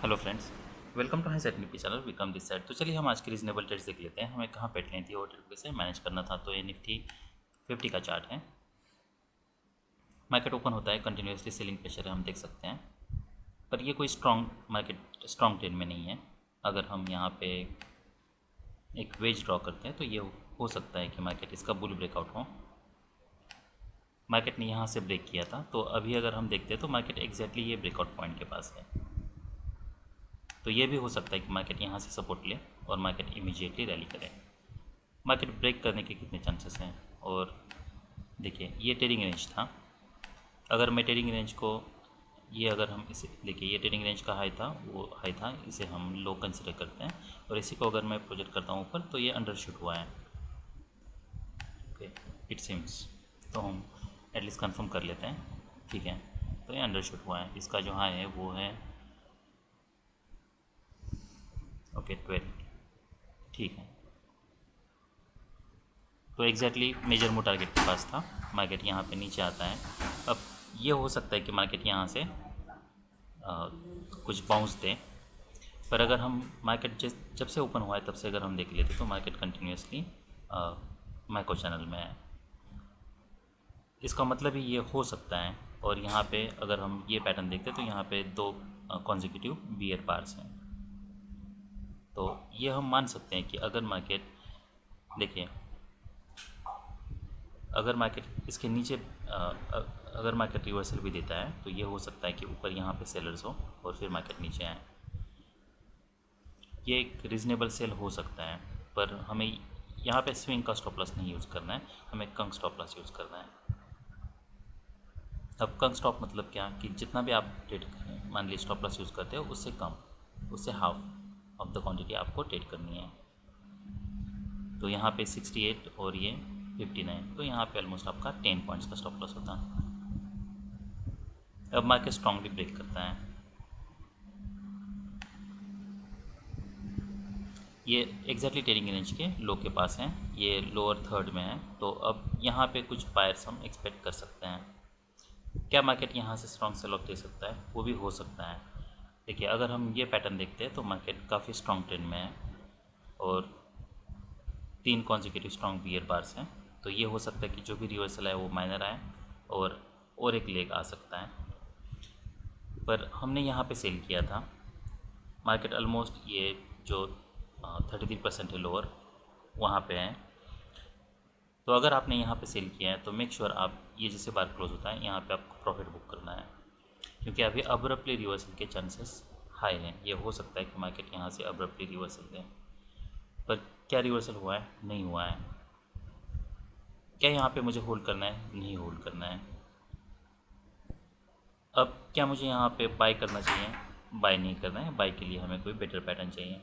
Hello friends, welcome to high set Nifty channel. Vikram this side. तो चलिए हम आज की रीजनेबल ट्रेड्स देख लेते हैं। हमें कहाँ पे लेनी थी और ट्रेड से मैनेज करना था। तो ये निफ्टी 50 का चार्ट है। मार्केट ओपन होता है, कंटिन्यूसली सेलिंग प्रेशर है, हम देख सकते हैं। पर ये कोई स्ट्रॉन्ग ट्रेड में नहीं है। अगर हम यहाँ पे एक वेज ड्रॉ करते हैं तो ये हो सकता है कि मार्केट इसका बुल ब्रेकआउट हो। मार्केट ने यहाँ से ब्रेक किया था, तो अभी अगर हम देखते हैं तो मार्केट एग्जैक्टली ये ब्रेकआउट पॉइंट के पास है। तो ये भी हो सकता है कि मार्केट यहाँ से सपोर्ट ले और मार्केट इमीडिएटली रैली करे। मार्केट ब्रेक करने के कितने चांसेस हैं। और देखिए ये ट्रेडिंग रेंज था। अगर मैं ट्रेडिंग रेंज को ये अगर हम इसे देखिए, ये ट्रेडिंग रेंज का हाई था, वो हाई था, इसे हम लो कंसिडर करते हैं। और इसी को अगर मैं प्रोजेक्ट करता हूँ ऊपर तो ये अंडरशूट हुआ है। Okay, it seems. तो हम एटलीस्ट कंफर्म कर लेते हैं। ठीक है, तो ये अंडरशूट हुआ है। इसका जो हाई है वो है ओके 12। ठीक है, तो एग्जैक्टली मेजर मूव टारगेट के पास था। मार्केट यहाँ पे नीचे आता है। अब ये हो सकता है कि मार्केट यहाँ से कुछ बाउंस दे। पर अगर हम मार्केट जब से ओपन हुआ है तब से अगर हम देख लेते तो मार्केट कंटिन्यूसली माइक्रो चैनल में है। इसका मतलब ही ये हो सकता है। और यहाँ पे अगर हम ये पैटर्न देखते तो यहाँ पे दो कॉन्जिक्यूटिव बियर बार्स हैं। तो ये हम मान सकते हैं कि अगर मार्केट देखिए, अगर मार्केट इसके नीचे अगर मार्केट रिवर्सल भी देता है तो ये हो सकता है कि ऊपर यहाँ पे सेलर्स हो और फिर मार्केट नीचे आए। ये एक रीज़नेबल सेल हो सकता है। पर हमें यहाँ पे स्विंग का स्टॉप लॉस नहीं यूज़ करना है, हमें कंग स्टॉप लॉस यूज़ करना है। अब कंग स्टॉप मतलब क्या कि जितना भी आप ट्रेड मान लीजिए स्टॉप लॉस यूज़ करते हो उससे कम, उससे हाफ ऑफ द क्वांटिटी आपको ट्रेड करनी है। तो यहाँ पे 68 और ये 59, तो यहाँ पे ऑलमोस्ट आपका 10 पॉइंट्स का स्टॉप लॉस होता है। अब मार्केट स्ट्रांगली ब्रेक करता है। ये एग्जैक्टली ट्रेडिंग रेंज के लो के पास है, ये लोअर थर्ड में है। तो अब यहाँ पे कुछ बायर्स हम एक्सपेक्ट कर सकते हैं। क्या मार्केट यहाँ से स्ट्रॉन्ग सेल ऑफ दे सकता है? वो भी हो सकता है। देखिए, अगर हम ये पैटर्न देखते हैं तो मार्केट काफ़ी स्ट्रॉन्ग ट्रेंड में है और 3 कॉन्जिक्यूटिव स्ट्रॉन्ग बियर बार्स हैं। तो ये हो सकता है कि जो भी रिवर्सल है वो माइनर आए और एक लेग आ सकता है। पर हमने यहाँ पे सेल किया था। मार्केट ऑलमोस्ट ये जो 33% है लोअर, वहाँ पे है। तो अगर आपने यहाँ पे सेल किया है तो मेक श्योर आप ये जैसे बार क्लोज होता है यहाँ पे आपको प्रॉफिट बुक करना है, क्योंकि अभी अब्रप्टली रिवर्सल के चांसेस हाई हैं। ये हो सकता है कि मार्केट यहाँ से अब्रप्टली रिवर्सल दे। पर क्या रिवर्सल हुआ है? नहीं हुआ है। क्या यहाँ पे मुझे होल्ड करना है? नहीं होल्ड करना है। अब क्या मुझे यहाँ पे बाय करना चाहिए? बाय नहीं करना है। बाय के लिए हमें कोई बेटर पैटर्न चाहिए।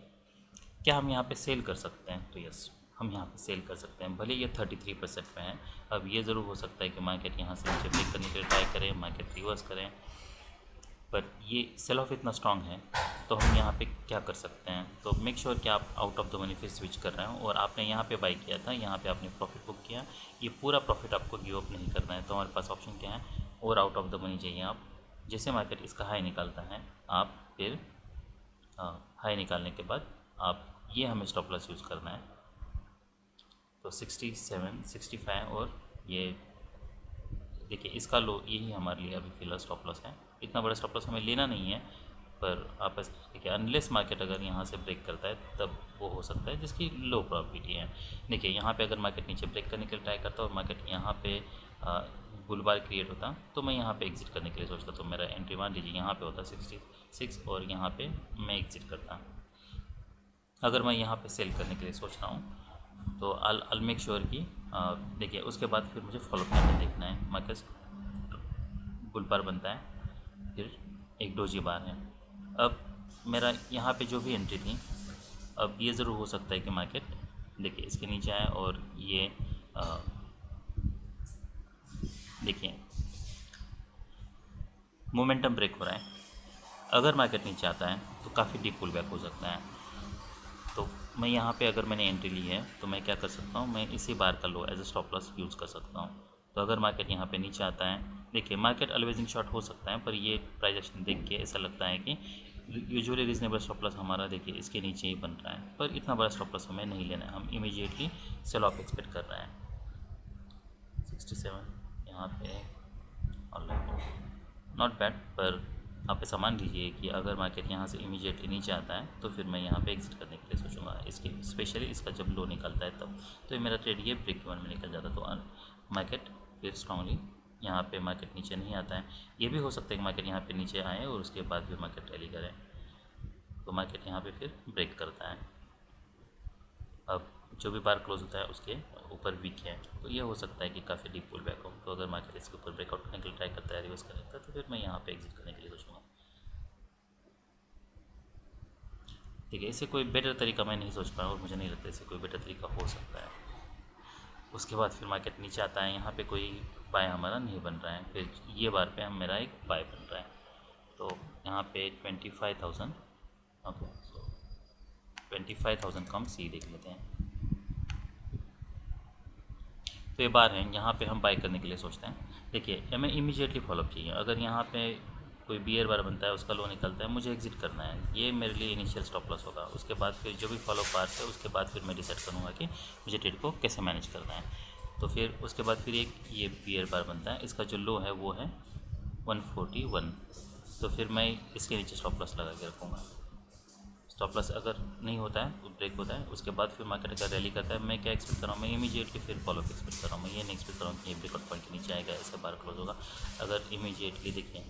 क्या हम यहाँ पे सेल कर सकते हैं? तो यस, हम यहाँ पे सेल कर सकते हैं। भले ये 33% में है। अब ये ज़रूर हो सकता है कि मार्केट यहाँ से नीचे ब्रेक करने के लिए ट्राई करें, मार्केट रिवर्स करें। पर ये सेल ऑफ इतना स्ट्रांग है तो हम यहाँ पे क्या कर सकते हैं? तो मेक श्योर कि आप आउट ऑफ द मनी फिर स्विच कर रहे हो और आपने यहाँ पे बाई किया था, यहाँ पे आपने प्रॉफिट बुक किया। ये पूरा प्रॉफिट आपको गिव अप नहीं करना है। तो हमारे पास ऑप्शन क्या है? और आउट ऑफ द मनी चाहिए। आप जैसे मार्केट इसका हाई निकालता है, आप फिर हाई निकालने के बाद आप ये हमें स्टॉप लॉस यूज़ करना है। तो 67, 65 और ये देखिए इसका लो, यही हमारे लिए अभी फिलहाल स्टॉप लॉस है। इतना बड़ा स्टॉप लॉस हमें लेना नहीं है। पर आप देखिए, अनलेस मार्केट अगर यहाँ से ब्रेक करता है तब वो हो सकता है जिसकी लो प्रॉफिटी है। देखिए यहाँ पे अगर मार्केट नीचे ब्रेक करने के लिए ट्राई करता और मार्केट यहाँ पे बुलबार क्रिएट होता तो मैं यहाँ पे एग्जिट करने के लिए सोचता। तो मेरा एंट्री मान लीजिए यहाँ पे होता 66 और यहाँ पे मैं एग्जिट करता। अगर मैं यहाँ पे सेल करने के लिए सोच रहा हूँ तो अल मेक श्योर कि देखिए उसके बाद फिर मुझे फॉलो पैटर्न देखना है। मार्केट बुल बार बनता है, फिर एक डोजी बार है। अब मेरा यहाँ पे जो भी एंट्री थी, अब ये ज़रूर हो सकता है कि मार्केट देखिए इसके नीचे आए और ये देखिए मोमेंटम ब्रेक हो रहा है। अगर मार्केट नीचे आता है तो काफ़ी डीप पुल बैक हो सकता है। तो मैं यहाँ पे अगर मैंने एंट्री ली है तो मैं क्या कर सकता हूँ? मैं इसी बार का low as a stop loss use कर सकता हूँ। तो अगर मार्केट यहाँ पे नीचे आता है, देखिए मार्केट अलवेजिंग शॉर्ट हो सकता है, पर ये प्राइस एक्शन देख के ऐसा लगता है कि यूजुअली रीजनेबल स्टॉप लॉस हमारा देखिए इसके नीचे ही बन रहा है, पर इतना बड़ा स्टॉप लॉस हमें नहीं लेना है, हम इमीडिएटली सेल ऑफ एक्सपेक्ट कर रहे हैं। 67 यहाँ पे ऑलराइट, नॉट बैड, पर आप ऐसा मान लीजिए कि अगर मार्केट यहाँ से इमीडिएटली नीचे आता है तो फिर मैं यहाँ पे एग्जिट करने के लिए सोचूंगा, इसके स्पेशली इसका जब लो निकलता है तब। तो ये मेरा ट्रेड ये ब्रेक इवन में निकल जाता, तो मार्केट फिर स्ट्रांगली यहाँ पे मार्केट नीचे नहीं आता है। ये भी हो सकता है कि मार्केट यहाँ पे नीचे आए और उसके बाद फिर मार्केट रैली करे, तो मार्केट यहाँ पे फिर ब्रेक करता है। अब जो भी बार क्लोज होता है उसके ऊपर वीक है, तो ये हो सकता है कि काफ़ी डीप पुल बैक हो। तो अगर मार्केट इसके ऊपर ब्रेकआउट करने के लिए ट्राई करता है, रिवर्स करता है, तो फिर मैं यहाँ पे एग्जिट करने के लिए सोचूंगा। ठीक है, इससे कोई बेटर तरीका मैं नहीं सोच पा रहा और मुझे नहीं लगता इससे कोई बेटर तरीका हो सकता है। उसके बाद फिर मार्केट नीचे आता है, यहाँ पे कोई बाय हमारा नहीं बन रहा है, फिर ये बार पे हम मेरा एक बाय बन रहा है, तो यहाँ पे 25,000, ओके, सो 25,000 का हम सी देख लेते हैं। तो ये बार है, यहाँ पे हम बाय करने के लिए सोचते हैं। देखिए हमें इमीडिएटली फॉलोअप चाहिए, अगर यहाँ पे कोई बियर बार बनता है, उसका लो निकलता है, मुझे एग्जिट करना है, ये मेरे लिए इनिशियल स्टॉप लॉस होगा। उसके बाद फिर जो भी फॉलोअप बार है उसके बाद फिर मैं डिसाइड करूँगा कि मुझे ट्रेड को कैसे मैनेज करना है। तो फिर उसके बाद फिर एक ये बियर बार बनता है, इसका जो लो है वो है 141, तो फिर मैं इसके नीचे स्टॉप लॉस लगा के रखूँगा। स्टॉप लॉस अगर नहीं होता है, ब्रेक होता है, उसके बाद फिर मार्केट अगर रैली करता है, मैं क्या एक्सपेक्ट कर रहा हूँ, मैं इमीडिएटली फिर फॉलोअप एक्सपेक्ट कर रहा हूँ। मैं ये नहीं एक्सपेक्ट कर रहा हूँ कि ये ब्रेकआउट पॉइंट के नीचे आएगा, ऐसे बार क्लोज होगा। अगर इमीडिएटली देखिए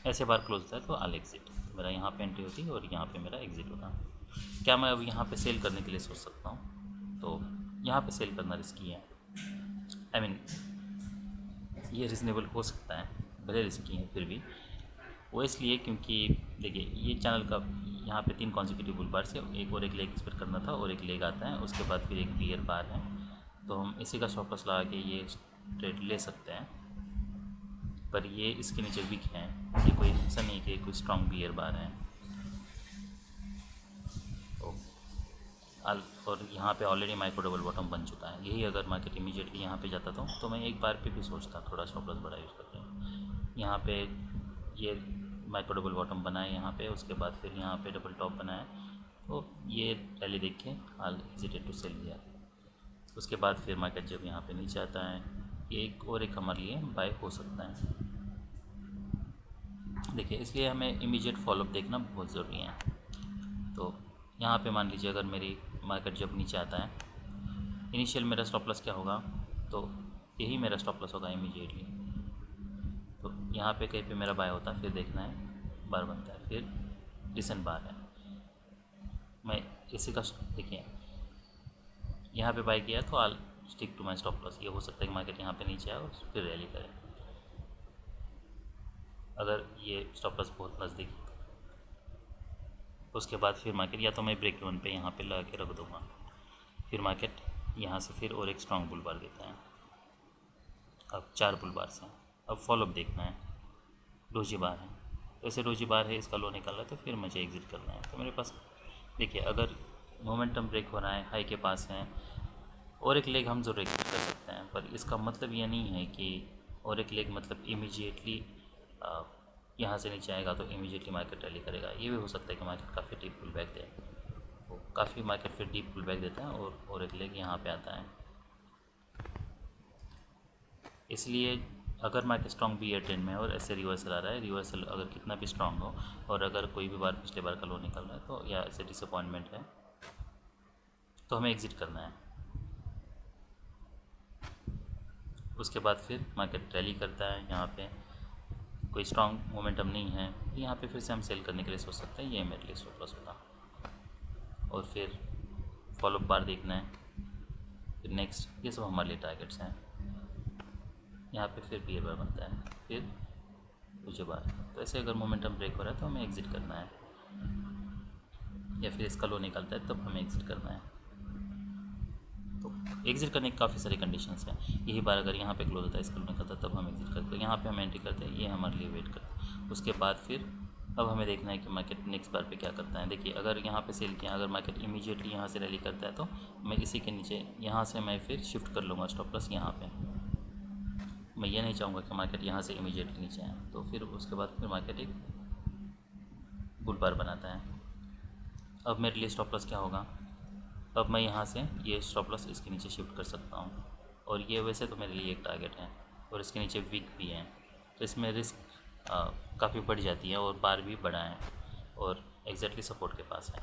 ऐसे बार क्लोज होता है तो आल एग्जिट, मेरा यहाँ पे एंट्री होती है और यहाँ पे मेरा एग्जिट होता है। क्या मैं अब यहाँ पे सेल करने के लिए सोच सकता हूँ? तो यहाँ पे सेल करना रिस्की है, आई मीन ये रिजनेबल हो सकता है, भले रिस्की है फिर भी। वो इसलिए क्योंकि देखिए ये चैनल का यहाँ पे 3 कॉन्सिक्यूटिव बुल बार से एक और एक लेग एक्सपेक्ट करना था, और एक लेग आता है, उसके बाद फिर एक बियर बार है, तो हम इसी का स्टॉप लॉस लगा के ये ट्रेड ले सकते हैं। पर ये इसके नीचे वीक है, ये कोई ऐसा नहीं कि कोई स्ट्रॉन्ग बियर बार है। तो और यहाँ पे ऑलरेडी माइक्रो डबल बॉटम बन चुका है, यही अगर मार्केट इमीडिएटली यहाँ पे जाता तो मैं एक बार पे भी सोचता थोड़ा स्टॉप लॉस बड़ा यूज़ करते हैं। यहाँ पे ये माइक्रो डबल बॉटम बनाए यहाँ पे, उसके बाद फिर यहाँ पे डबल टॉप बनाए, तो ये रैली देख के आई हेजिटेड टू सेल दिया। उसके बाद फिर मार्केट जब यहाँ पे नीचे आता है, एक और एक हमारे लिए बाय हो सकता है। देखिए इसलिए हमें इमीडिएट फॉलोअप देखना बहुत ज़रूरी है। तो यहाँ पे मान लीजिए अगर मेरी मार्केट जब नीचे आता है, इनिशियल मेरा स्टॉप लॉस क्या होगा, तो यही मेरा स्टॉप लॉस होगा इमीडिएटली। तो यहाँ पे कहीं पे मेरा बाय होता है, फिर देखना है बार बनता है, फिर रिसेंट बार है, मैं इसी का देखिए यहाँ पे बाय किया तो I'll stick to my stop loss. ये हो सकता है कि मार्केट यहाँ पे नीचे आए और फिर रैली करे, अगर ये स्टॉप लॉस बहुत नज़दीक, उसके बाद फिर मार्केट या तो मैं ब्रेक इवन पे यहाँ पे लगा के रख दूँगा, फिर मार्केट यहाँ से फिर और एक स्ट्रॉन्ग बुल बार देता है। अब 4 बुल बार से अब फॉलोअप देखना है, डोजी बार है, तो ऐसे डोजी बार है, इसका लो निकल रहा है, तो फिर मुझे एग्जिट करना है। तो मेरे पास देखिए अगर मोमेंटम ब्रेक हो रहा है, हाई के पास है, और एक लेग हम ज़रूर एग्जिट कर सकते हैं, पर इसका मतलब ये नहीं है कि और एक लेग मतलब इमीडिएटली यहाँ से नीचे आएगा तो इमीडिएटली मार्केट रैली करेगा। ये भी हो सकता है कि मार्केट काफ़ी डीप पुल बैक दे, तो काफ़ी मार्केट फिर डीप पुल बैक देता है और एक लेग यहाँ पे आता है। इसलिए अगर मार्केट स्ट्रॉन्ग बियर ट्रेंड में है और ऐसे रिवर्सल आ रहा है, रिवर्सल अगर कितना भी स्ट्रॉन्ग हो और अगर कोई भी बार पिछले बार का लो निकल रहा है, तो या ऐसे डिसअपॉइंटमेंट है, तो हमें एग्जिट करना है। उसके बाद फिर मार्केट रैली करता है, यहाँ पे कोई स्ट्रॉन्ग मोमेंटम नहीं है, यहाँ पे फिर से हम सेल करने के लिए सोच सकते हैं, ये मेरे लिए स्टॉप लॉस होगा। और फिर फॉलोअप बार देखना है, फिर नेक्स्ट, ये सब हमारे लिए टारगेट्स हैं। यहाँ पे फिर बियर बार बनता है, फिर दूसरी बार, तो ऐसे अगर मोमेंटम ब्रेक हो रहा है तो हमें एग्जिट करना है, या फिर इसका लो निकलता है तब हमें एग्जिट करना है। तो एग्जिट करने की काफ़ी सारी कंडीशंस हैं। यही बार अगर यहाँ पे क्लोज होता है, इसका लो निकलता है, तब हम एग्जिट करते हैं, यहाँ पे हम एंट्री करते हैं, ये हमारे लिए वेट करते हैं। उसके बाद फिर अब हमें देखना है कि मार्केट नेक्स्ट बार पे क्या करता है। देखिए अगर यहाँ पे सेल किया, अगर मार्केट इमीडिएटली यहाँ से रैली करता है, तो मैं इसी के नीचे यहाँ से मैं फिर शिफ्ट कर लूँगा स्टॉप लॉस यहाँ पे। मैं ये नहीं चाहूँगा कि मार्केट यहाँ से इमीडिएटली नीचे आए, तो फिर उसके बाद फिर मार्केट एक बुल बार बनाता है। अब मेरे लिए स्टॉप लॉस क्या होगा, अब मैं यहाँ से ये स्टॉप लॉस इसके नीचे शिफ्ट कर सकता हूँ, और ये वैसे तो मेरे लिए एक टारगेट है और इसके नीचे वीक भी है, तो इसमें रिस्क काफ़ी बढ़ जाती है और बार भी बड़ा है और एग्जैक्टली सपोर्ट के पास है।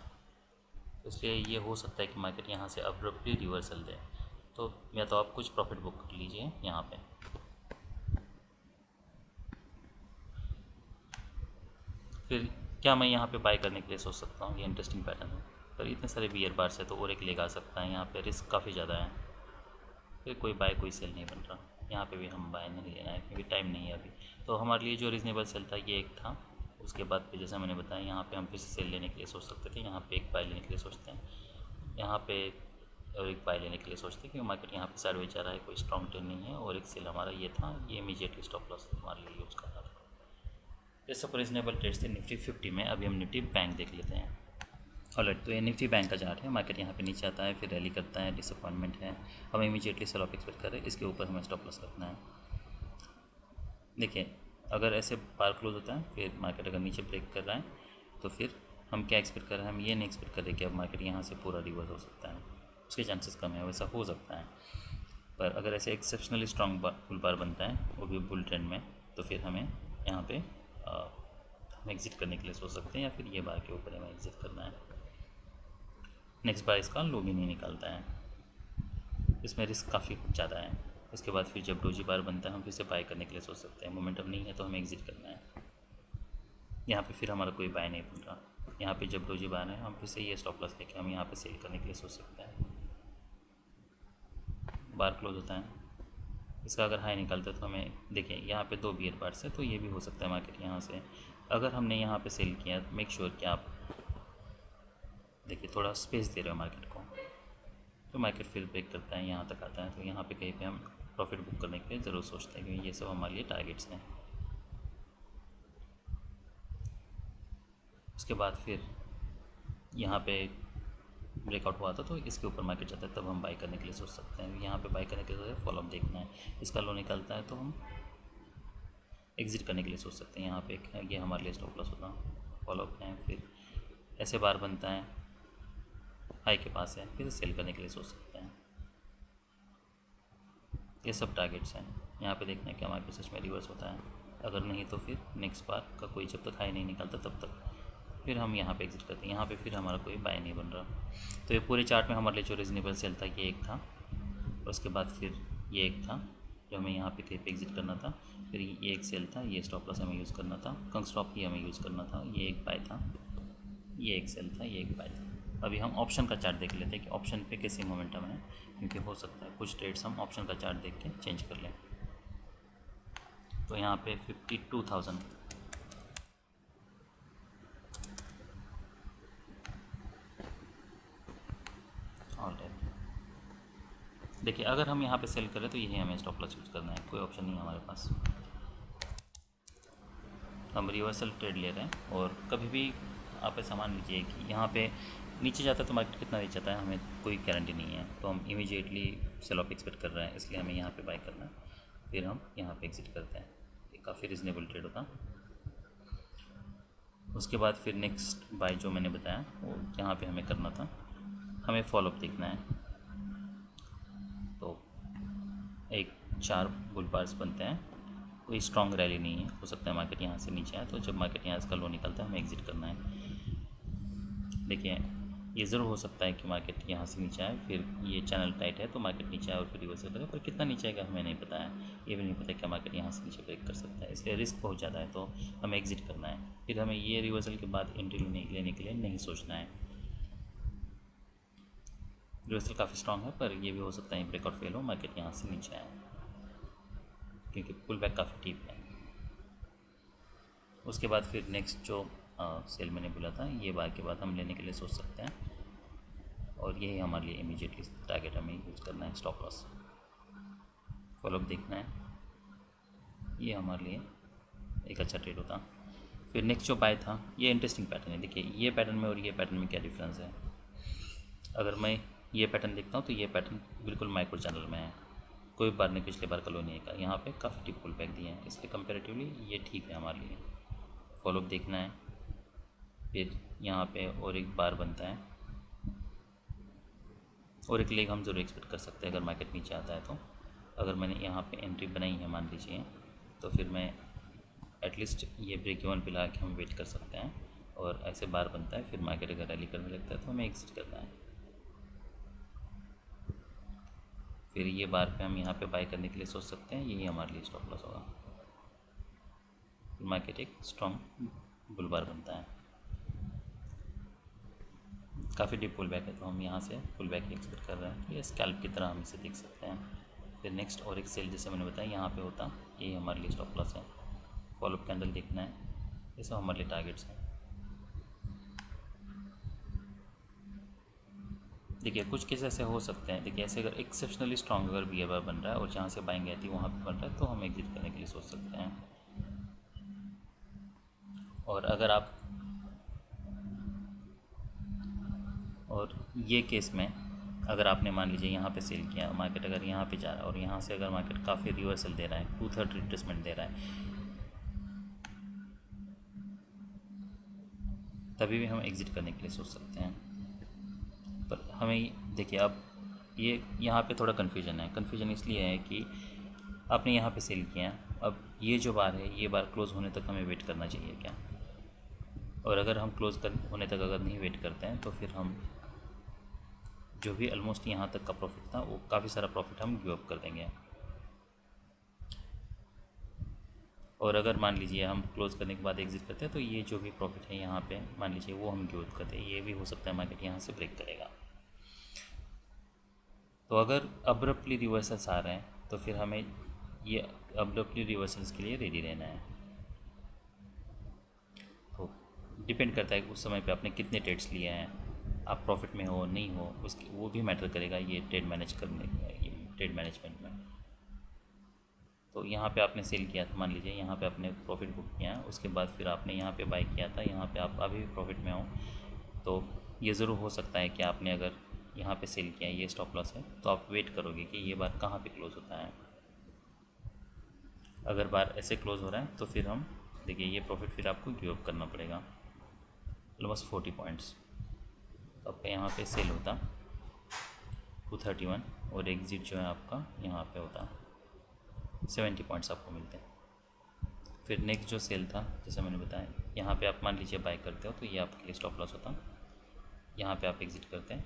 इसलिए ये हो सकता है कि मार्केट यहाँ से अब्रप्टली रिवर्सल दे, तो या तो आप कुछ प्रॉफिट बुक कर लीजिए यहाँ पे। फिर क्या मैं यहाँ पे बाय करने के लिए सोच सकता हूँ, ये इंटरेस्टिंग पैटर्न है, पर इतने सारे बियर बार्स है तो और एक लेग आ सकता है, यहाँ पे रिस्क काफ़ी ज़्यादा है, फिर कोई बाय कोई सेल नहीं बन रहा, यहाँ पे भी हम बाय नहीं लेना है क्योंकि टाइम नहीं है अभी। तो हमारे लिए जो रीज़नेबल सेल था ये एक था, उसके बाद फिर जैसा मैंने बताया यहाँ पे हम फिर से सेल लेने के लिए सोच सकते थे, यहाँ पे एक बाय लेने के लिए सोचते हैं, यहाँ पे और एक बाय लेने के लिए सोचते हैं क्योंकि मार्केट यहाँ पे साइडवेज जा रहा है, कोई स्ट्रॉन्ग ट्रेंड नहीं है, और एक सेल हमारा ये था, ये इमीडिएटली स्टॉप लॉस हमारे लिए यूज़ करना था। ये सब रीजनेबल ट्रेड्स थे निफ्टी 50 में। अभी हम निफ्टी बैंक देख लेते हैं। ऑलराइट, तो ये निफ्टी बैंक का चार्ट है। मार्केट यहाँ पे नीचे आता है, फिर रैली करता है, डिसअपॉइंटमेंट है, हम इमीडिएटली सेल ऑफ एक्सपेक्ट कर रहे हैं, इसके ऊपर हमें स्टॉप लॉस रखना है। देखिए, अगर ऐसे बार क्लोज होता है, फिर मार्केट अगर नीचे ब्रेक कर रहा है, तो फिर हम क्या एक्सपेक्ट कर रहे हैं, हम ये नहीं एक्सपेक्ट कर रहे कि अब मार्केट यहाँ से पूरा रिवर्स हो सकता है, उसके चांसेस कम है, वैसा हो सकता है। पर अगर ऐसे एक्सेप्शनली स्ट्रॉन्ग बुल बार बनता है, वो भी बुल ट्रेंड में, तो फिर हमें यहाँ पे हम एग्ज़िट करने के लिए सोच सकते हैं, या फिर ये बार के ऊपर हमें एग्ज़िट करना है। नेक्स्ट बार इसका लो भी नहीं निकलता है, इसमें रिस्क काफ़ी ज़्यादा है। उसके बाद फिर जब डोजी बार बनता है, हम फिर से बाय करने के लिए सोच सकते हैं, मोमेंटम नहीं है तो हमें एग्ज़िट करना है। यहाँ पे फिर हमारा कोई बाय नहीं बन रहा, यहाँ पे जब डोजी बार है, हम फिर से ये स्टॉप लॉस लेके हम यहाँ पे सेल करने के लिए सोच सकते हैं। बार क्लोज होता है, इसका अगर हाई निकलता है तो हमें देखिए यहाँ पे 2 बियर बार्स है, तो ये भी हो सकता है मार्केट यहाँ से, अगर हमने यहाँ पे सेल किया, मेक श्योर कि आप देखिए थोड़ा स्पेस दे रहे हो मार्केट को, तो मार्केट फिर ब्रेक करता है, यहाँ तक आता है, तो यहाँ पे कहीं पे हम प्रॉफिट बुक करने के लिए ज़रूर सोचते हैं क्योंकि ये सब हमारे लिए टारगेट्स हैं। उसके बाद फिर यहाँ पे ब्रेकआउट हुआ था, तो इसके ऊपर मार्केट जाता है, तब हम बाई करने के लिए सोच सकते हैं। यहाँ पे बाई करने के लिए फॉलोअप देखना है, इसका लो निकलता है तो हम एग्ज़िट करने के लिए सोच सकते हैं। यहाँ पे ये हमारे लिए स्टॉप लॉस होगा, फॉलोअप है, फिर ऐसे बार बनता है, हाई के पास है, फिर सेल करने के लिए सोच सकते हैं। ये सब टारगेट्स हैं। यहाँ पे देखना है कि हमारे सच में रिवर्स होता है, अगर नहीं तो फिर नेक्स्ट बार का कोई जब तक हाई नहीं निकलता तब तक फिर हम यहाँ पे एग्ज़िट करते हैं। यहाँ पे फिर हमारा कोई बाय नहीं बन रहा। तो ये पूरे चार्ट में हमारे लिए जो रीजनेबल सेल था ये एक था, उसके बाद फिर ये एक था जो हमें यहाँ पे कहीं पे एग्ज़िट करना था, फिर ये एक सेल था, ये स्टॉप लॉस हमें यूज़ करना था, कंग स्टॉप ही हमें यूज़ करना था, ये एक बाय था, ये एक सेल था, ये एक बाय था। अभी हम ऑप्शन का चार्ट देख लेते हैं कि ऑप्शन पे कैसे मोमेंटम है, क्योंकि हो सकता है कुछ ट्रेड्स हम ऑप्शन का चार्ट देख के चेंज कर लें। तो यहाँ पे 52,000 ऑलराइट, देखिए अगर हम यहाँ पे सेल करें तो यही हमें स्टॉप लॉस यूज़ करना है, कोई ऑप्शन नहीं है हमारे पास। हम रिवर्सल ट्रेड ले रहे हैं, और कभी भी आप ऐसा मान लीजिए कि यहाँ पे नीचे जाता है तो मार्केट कितना नीचे जाता है हमें कोई गारंटी नहीं है, तो हम इमीडिएटली सेल ऑफ एक्सपेक्ट कर रहे हैं, इसलिए हमें यहाँ पे बाय करना है, फिर हम यहाँ पे एग्ज़िट करते हैं। ये काफ़ी रिजनेबल ट्रेड होता। उसके बाद फिर नेक्स्ट बाय जो मैंने बताया वो यहाँ पे हमें करना था, हमें फॉलोअप देखना है। तो एक 4 बुल बार्स बनते हैं, कोई स्ट्रॉन्ग रैली नहीं है, हो सकता है मार्केट यहाँ से नीचे आए, तो जब मार्केट यहाँ इसका लो निकलता है हमें एग्ज़िट करना है। देखिए ये ज़रूर हो सकता है कि मार्केट यहाँ से नीचे आए, फिर ये चैनल टाइट है तो मार्केट नीचे आए और फिर रिवर्सल करे, पर कितना नीचे आएगा हमें नहीं पता है, ये भी नहीं पता क्या मार्केट यहाँ से नीचे ब्रेक कर सकता है, इसलिए रिस्क बहुत ज़्यादा है, तो हमें एग्ज़िट करना है। फिर हमें ये रिवर्सल के बाद एंट्री लेने के लिए नहीं सोचना है। रिवर्सल काफ़ी स्ट्रॉन्ग है, पर ये भी हो सकता है ब्रेकआउट फेल हो, मार्केट यहाँ से नीचे आए, क्योंकि पुल बैक काफ़ी डीप है। उसके बाद फिर नेक्स्ट जो सेल मैंने बोला था, ये बार के बाद हम लेने के लिए सोच सकते हैं, और यही हमारे लिए इमीडिएटली टारगेट हमें यूज़ करना है। स्टॉप लॉस फॉलोअप देखना है, ये हमारे लिए एक अच्छा ट्रेड होता। फिर नेक्स्ट जो बाय था, ये इंटरेस्टिंग पैटर्न है। देखिए ये पैटर्न में और ये पैटर्न में क्या डिफरेंस है। अगर मैं ये पैटर्न देखता हूँ तो ये पैटर्न बिल्कुल माइक्रो चैनल में है, कोई बार नहीं पिछले बार का लो नहीं है, यहाँ पे काफ़ी टिप पुल बैक दिए हैं, इसलिए कंपेरेटिवली ये ठीक है हमारे लिए। फॉलोअप देखना है, फिर यहाँ पे और एक बार बनता है और एक लेग हम ज़रूर एक्सपेक्ट कर सकते हैं अगर मार्केट नीचे आता है तो। अगर मैंने यहाँ पे एंट्री बनाई है मान लीजिए, तो फिर मैं एटलीस्ट ये ब्रेक इवन पे ला के हम वेट कर सकते हैं। और ऐसे बार बनता है, फिर मार्केट अगर रैली करने लगता है तो हमें एग्जिट करना है। फिर ये बार पे हम यहाँ पे बाय करने के लिए सोच सकते हैं, यही हमारे लिए स्टॉप लॉस होगा। मार्केट एक स्ट्रॉन्ग बुल बार बनता है, काफ़ी डीप पुल बैक है तो हम यहाँ से पुल बैक एक्सपेक्ट कर रहे हैं। तो ये स्कैल्प की तरह हम इसे देख सकते हैं। फिर नेक्स्ट और एक सेल जैसे मैंने बताया यहाँ पे होता, ये हमारे लिए स्टॉप लॉस है। फॉलोअप कैंडल देखना है, ये सब हमारे लिए टारगेट्स हैं। देखिए कुछ केस ऐसे हो सकते हैं, देखिए ऐसे अगर एक्सेप्शनली स्ट्रॉन्ग अगर बिहेवियर बन रहा है और जहाँ से बाइंग आती है वहाँ पे बन रहा है तो हम एग्जिट करने के लिए सोच सकते हैं। और अगर आप और ये केस में अगर आपने मान लीजिए यहाँ पे सेल किया, मार्केट अगर यहाँ पे जा रहा है और यहाँ से अगर मार्केट काफ़ी रिवर्सल दे रहा है, 2/3 रिट्रेसमेंट दे रहा है, तभी भी हम एग्ज़िट करने के लिए सोच सकते हैं। पर हमें देखिए अब ये यहाँ पे थोड़ा कन्फ्यूजन है। कन्फ्यूजन इसलिए है कि आपने यहाँ पे सेल किया, अब ये जो बार है ये बार क्लोज़ होने तक हमें वेट करना चाहिए क्या? और अगर हम होने तक अगर नहीं वेट करते हैं तो फिर हम जो भी ऑलमोस्ट यहाँ तक का प्रॉफिट था वो काफ़ी सारा प्रॉफिट हम गिव अप कर देंगे। और अगर मान लीजिए हम क्लोज़ करने के बाद एग्जिट करते हैं तो ये जो भी प्रॉफिट है यहाँ पे मान लीजिए वो हम गिव अप करते हैं। ये भी हो सकता है मार्केट यहाँ से ब्रेक करेगा। तो अगर अब्रप्टली रिवर्सल्स आ रहे हैं तो फिर हमें ये अब्रप्टली रिवर्सल्स के लिए रेडी रहना है। तो डिपेंड करता है कि उस समय पे आपने कितने ट्रेड्स लिए हैं, आप प्रॉफिट में हो नहीं हो, उसकी वो भी मैटर करेगा ये ट्रेड मैनेज करने ये ट्रेड मैनेजमेंट में। तो यहाँ पे आपने सेल किया था, मान लीजिए यहाँ पे आपने प्रॉफिट बुक किया, उसके बाद फिर आपने यहाँ पे बाई किया था, यहाँ पे आप अभी भी प्रॉफिट में हो, तो ये ज़रूर हो सकता है कि आपने अगर यहाँ पे सेल किया, ये स्टॉप लॉस है, तो आप वेट करोगे कि ये बार कहाँ पे क्लोज़ होता है। अगर बार ऐसे क्लोज़ हो रहा है तो फिर हम देखिए ये प्रॉफिट फिर आपको गिव अप करना पड़ेगा ऑलमोस्ट 40 पॉइंट्स। तो आपका यहाँ पे सेल होता 231 और एग्ज़िट जो है आपका यहाँ पे होता 70 पॉइंट्स आपको मिलते हैं। फिर नेक्स्ट जो सेल था जैसे मैंने बताया, यहाँ पे आप मान लीजिए बाय करते हो तो ये आपके लिए स्टॉप लॉस होता, यहाँ पे आप एग्ज़िट करते हैं,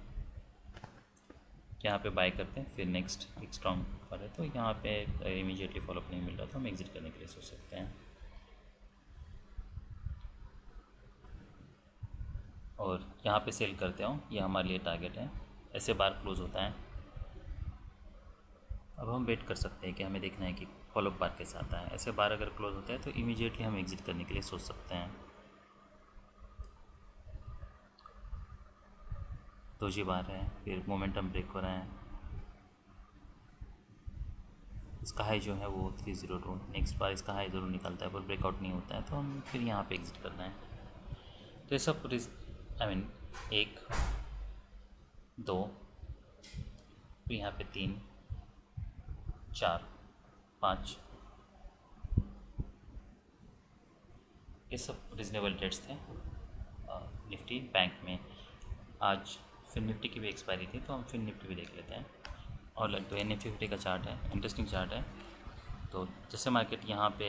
यहाँ पे बाय करते हैं, फिर नेक्स्ट एक स्ट्रॉन्ग पर है तो यहाँ पे इमीडिएटली फॉलोअप नहीं मिल रहा तो हम एग्ज़िट करने के लिए सोच सकते हैं। और यहाँ पे सेल करते हो, ये हमारे लिए टारगेट है। ऐसे बार क्लोज़ होता है। अब हम वेट कर सकते हैं कि हमें देखना है कि फॉलोअप बार कैसे आता है। ऐसे बार अगर क्लोज़ होता है तो इमीडिएटली हम एग्ज़िट करने के लिए सोच सकते हैं। दोजी बार है, फिर मोमेंटम ब्रेक हो रहा है, इसका हाई जो है वो 302, नेक्स्ट बार इसका हाई ज़रूर निकलता है पर ब्रेकआउट नहीं होता है तो हम फिर यहाँ पे एग्ज़िट करना है। तो ये सब एक 2 फिर यहाँ पे 3 4 5 ये सब रिजनेबल ट्रेड्स थे निफ्टी बैंक में। आज फिर निफ्टी की भी एक्सपायरी थी तो हम फिर निफ्टी भी देख लेते हैं। और तो निफ्टी 50 का चार्ट है, इंटरेस्टिंग चार्ट है। तो जैसे मार्केट यहाँ पे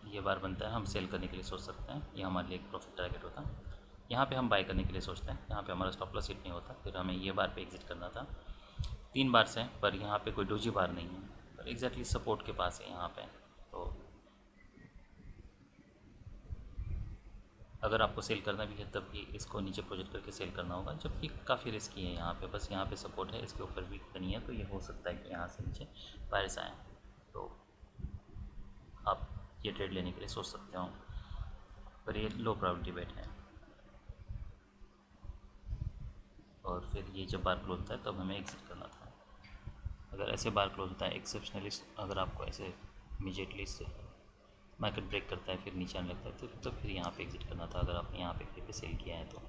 ये बार बनता है हम सेल करने के लिए सोच सकते हैं, ये हमारे लिए एक प्रॉफिट टारगेट होता है। यहाँ पे हम बाय करने के लिए सोचते हैं, यहाँ पे हमारा स्टॉप लॉस हिट नहीं होता, फिर हमें ये बार पे एग्जिट करना था। 3 बार से पर यहाँ पे कोई डोजी बार नहीं है, पर एग्जैक्टली सपोर्ट के पास है यहाँ पे। तो अगर आपको सेल करना भी है तब भी इसको नीचे प्रोजेक्ट करके सेल करना होगा, जबकि काफ़ी रिस्की है यहाँ पे। बस यहाँ पे सपोर्ट है, इसके ऊपर भी नहीं है, तो ये हो सकता है कि यहाँ से नीचे बारिश आए, तो आप ये ट्रेड लेने के लिए सोच सकते हो, पर ये लो प्रोबेबिलिटी बेट है। और फिर ये जब बार क्लोज होता है तब हमें एग्जिट करना था। अगर ऐसे बार क्लोज होता है एक्सेप्शनली, अगर आपको ऐसे इमीडिएटली मार्केट ब्रेक करता है फिर नीचे आने लगता है तो फिर यहाँ पे एग्जिट करना था, अगर आपने यहाँ पे सेल किया है तो।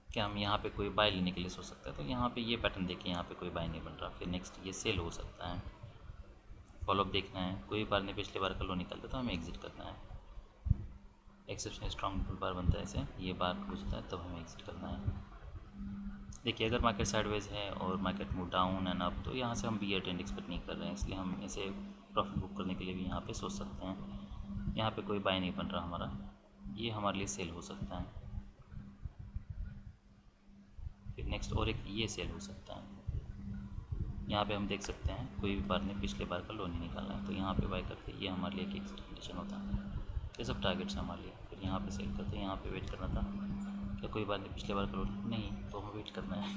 क्या हम यहाँ पे कोई बाय लेने के लिए सोच सकते हैं? तो यहाँ पे ये पैटर्न देखिए, यहाँ पे कोई बाय नहीं बन रहा, फिर नेक्स्ट ये सेल हो सकता है। फॉलोअप देखना है, कोई बार ने पिछले बार का लो निकलता तो हमें एग्जिट करना है। एक्सेप्शन स्ट्रॉन्ग पुल बार बनता है ऐसे, ये बार पूछता है तब हमें एग्जिट करना है। देखिए अगर मार्केट साइडवेज है और market move down and up तो यहाँ से हम बी ट्रेंड एक्सपेक्ट नहीं कर रहे हैं, इसलिए हम इसे प्रॉफिट बुक करने के लिए भी यहाँ पे सोच सकते हैं। यहाँ पे कोई बाय नहीं बन रहा हमारा, ये हमारे लिए सेल हो सकता है। फिर नेक्स्ट और एक ये सेल हो सकता है। यहाँ पे हम देख सकते हैं कोई भी बार ने पिछले बार का लोन ही निकालना है तो यहाँ पे बाय करते हैं, ये हमारे लिए एक एग्जिट कंडीशन होता है। ये सब टारगेट्स हैं हमारे लिए। फिर यहाँ पे सेल करते हैं, यहाँ पे वेट करना था, क्या कोई बार ने पिछले बार का लोन नहीं तो हमें वेट करना है।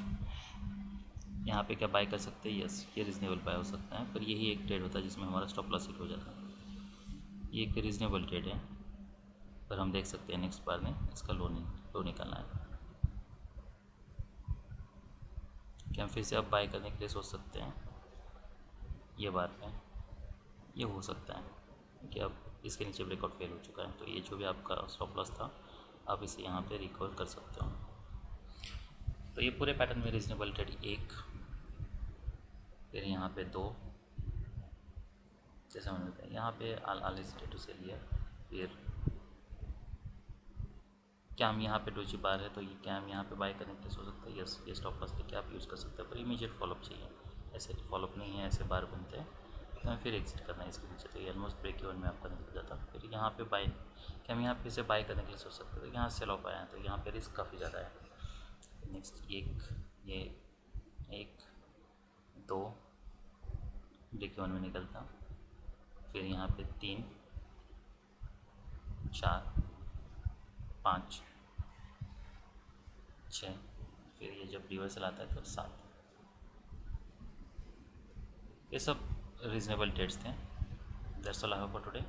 यहाँ पे क्या बाय कर सकते हैं, यस ये रीज़नेबल बाय हो सकता है, पर यही एक ट्रेड होता है जिसमें हमारा स्टॉप लॉस हिट हो जाता है। ये एक रीज़नेबल ट्रेड है, पर हम देख सकते हैं नेक्स्ट बार में इसका लोन निकालना है। क्या हम फिर से अब बाय करने के लिए सोच सकते हैं ये बार पे, ये हो सकता है कि अब इसके नीचे ब्रेकआउट फेल हो चुका है, तो ये जो भी आपका स्टॉप लॉस था आप इसे यहाँ पे रिकवर कर सकते हो। तो ये पूरे पैटर्न में रीजनेबल ट्रेड एक, फिर यहाँ पे दो, जैसा मैंने बताया यहाँ पे आल स्टेटू से लिया। फिर क्या हम यहाँ पे डोजी बार है तो ये क्या हम यहाँ पे बाय करने के लिए सोच सकते हैं, यस ये स्टॉप लॉस लेके आप यूज़ कर सकते हैं, पर इमीडिएट फॉलोअप चाहिए। ऐसे फॉलोअप नहीं है, ऐसे बार बनते हैं तो हमें फिर एग्जिट करना है इसके नीचे, तो ये ऑलमोस्ट ब्रेक इवन में आपका निकल जाता। फिर यहाँ पे बाय, क्या हम यहाँ पे इसे बाय करने के लिए सोच सकते हैं, तो यहाँ सेल ऑफ आया है तो यहाँ पे रिस्क काफ़ी ज़्यादा है। नेक्स्ट ये एक दो ब्रेक इवन में निकलता, फिर यहाँ पे 3 4 5 6, फिर ये जब रिवर्सल आता है तब 7। ये सब रीजनेबल ट्रेड्स थे। That's all I have for today.